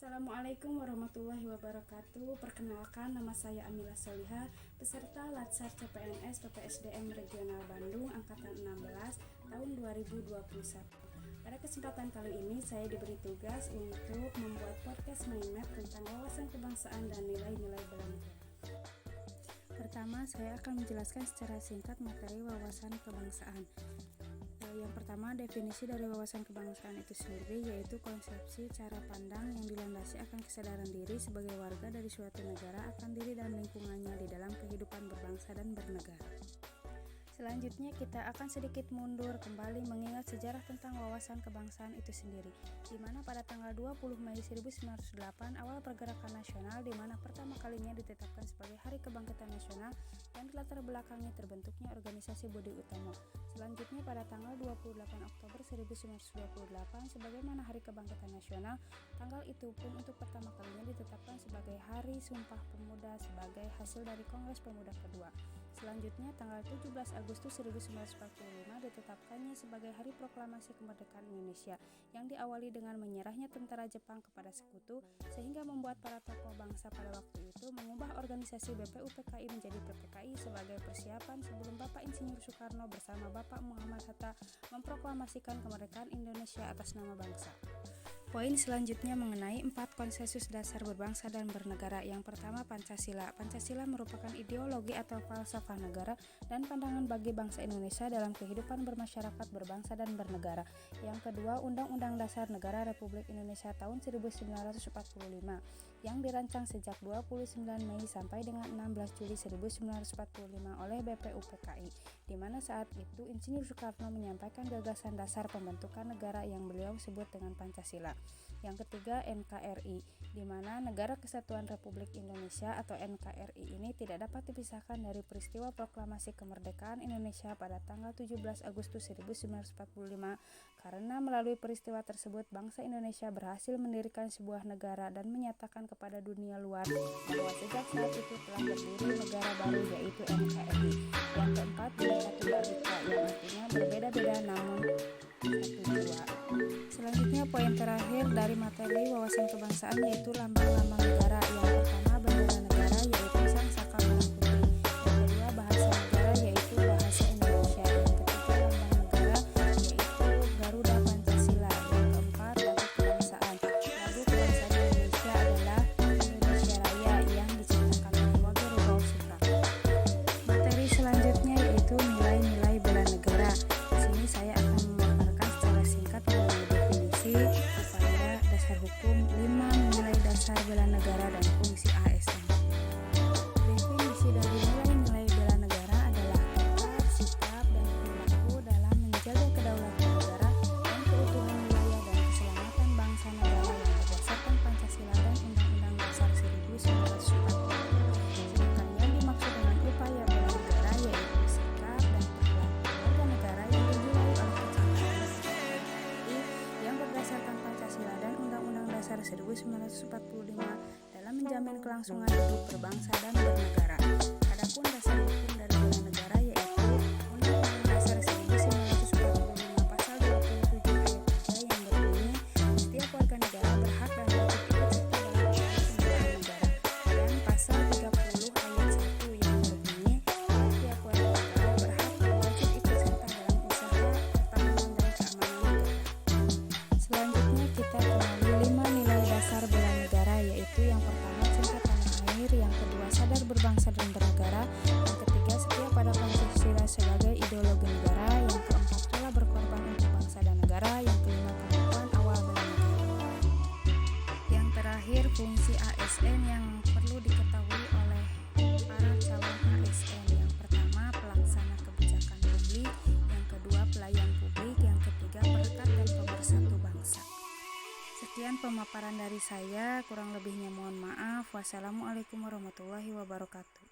Assalamualaikum warahmatullahi wabarakatuh. Perkenalkan, nama saya Amila Soliha, peserta Latsar CPNS PPSDM Regional Bandung Angkatan 16 tahun 2021. Pada kesempatan kali ini saya diberi tugas untuk membuat podcast mind map tentang wawasan kebangsaan dan nilai-nilai bela negara. Pertama, saya akan menjelaskan secara singkat materi wawasan kebangsaan. Yang pertama, definisi dari wawasan kebangsaan itu sendiri yaitu konsepsi cara pandang yang dilandasi akan kesadaran diri sebagai warga dari suatu negara akan diri dan lingkungannya di dalam kehidupan berbangsa dan bernegara. Selanjutnya kita akan sedikit mundur kembali mengingat sejarah tentang wawasan kebangsaan itu sendiri, di mana pada tanggal 20 Mei 1908 awal pergerakan nasional di mana pertama kalinya ditetapkan sebagai Hari Kebangkitan Nasional yang dilatar belakangi terbentuknya organisasi Budi Utomo. Selanjutnya pada tanggal 28 Oktober 1928 sebagaimana Hari Kebangkitan Nasional, tanggal itu pun untuk pertama kalinya ditetapkan sebagai Hari Sumpah Pemuda sebagai hasil dari Kongres Pemuda kedua. Selanjutnya tanggal 17 Agustus 1945 ditetapkannya sebagai Hari Proklamasi Kemerdekaan Indonesia yang diawali dengan menyerahnya tentara Jepang kepada sekutu sehingga membuat para tokoh bangsa pada waktu itu mengubah organisasi BPUPKI menjadi PPKI sebagai persiapan sebelum Bapak Insinyur Soekarno bersama Bapak Muhammad Hatta memproklamasikan kemerdekaan Indonesia atas nama bangsa. Poin selanjutnya mengenai 4 konsensus dasar berbangsa dan bernegara. Yang pertama, Pancasila. Pancasila merupakan ideologi atau falsafah negara dan pandangan bagi bangsa Indonesia dalam kehidupan bermasyarakat, berbangsa dan bernegara. Yang kedua, Undang-Undang Dasar Negara Republik Indonesia tahun 1945 yang dirancang sejak 29 Mei sampai dengan 16 Juli 1945 oleh BPUPKI, di mana saat itu Insinyur Soekarno menyampaikan gagasan dasar pembentukan negara yang beliau sebut dengan Pancasila. Yang ketiga, NKRI, di mana Negara Kesatuan Republik Indonesia atau NKRI ini tidak dapat dipisahkan dari peristiwa proklamasi kemerdekaan Indonesia pada tanggal 17 Agustus 1945 karena melalui peristiwa tersebut bangsa Indonesia berhasil mendirikan sebuah negara dan menyatakan kepada dunia luar bahwa sejak saat itu telah berdiri negara baru yaitu NKRI. Yang keempat, Bhinneka Tunggal Ika yang artinya berbeda-beda namun satu jua. Selanjutnya poin terakhir dari materi wawasan kebangsaan yaitu lambang-lambang negara. Yang pertama, bendera negara yaitu Sang Saka Merah Putih. Yang kedua, bahasa negara yaitu bahasa Indonesia. Yang ketiga, lambang negara yaitu Garuda Pancasila. Yang keempat, lagu kebangsaan. Lagu kebangsaan Indonesia adalah Indonesia Raya yang diciptakan oleh Wage Rudolf Supratman. Materi selanjutnya yaitu nilai-nilai bela negara. Di sini saya akan memaparkan secara singkat mengenai definisi upaya dasar hukum 5 nilai dasar bela negara dan fungsi ASN. Definisi dari nilai-nilai bela negara adalah tekad, sikap, dan perilaku dalam menjaga kedaulatan negara dan keutuhan wilayah dan keselamatan bangsa negara yang berdasarkan Pancasila dan Undang-Undang Dasar 1945. Sedangkan yang dimaksud dengan upaya bela negara yaitu sikap dan perilaku warga negara yang dimulai oleh kecintaan yang berdasarkan Pancasila dan Undang-Undang Dasar 1945 dalam menjamin kelangsungan hidup berbangsa dan bernegara. Adapun dasar hukum dari bela negara yaitu Undang-Undang Dasar 1945 pasal 27 ayat 3 yang berbunyi setiap warga negara berhak dan wajib ikut serta dalam usaha pembelaan negara, dan pasal 30 ayat 1 yang berbunyi setiap warga negara berhak dan wajib ikut serta dalam usaha pertahanan dan keamanan negara. Selanjutnya kita kenali 5 nilai dasar bela negara yaitu yang pertama cinta tanah air, yang kedua sadar berbangsa dan bernegara, yang ketiga setia pada Pancasila sebagai ideologi negara, yang keempat rela berkorban untuk bangsa dan negara, yang kelima pengakuan awal bela negara. Yang terakhir fungsi ASN yang perlu diketahui oleh para calon ASN. Yang pertama pelaksana kebijakan publik, yang kedua pelayan publik, yang ketiga perekat dan pemersatu bangsa. Sekian pemaparan dari saya, kurang lebihnya mohon maaf. Wassalamualaikum warahmatullahi wabarakatuh.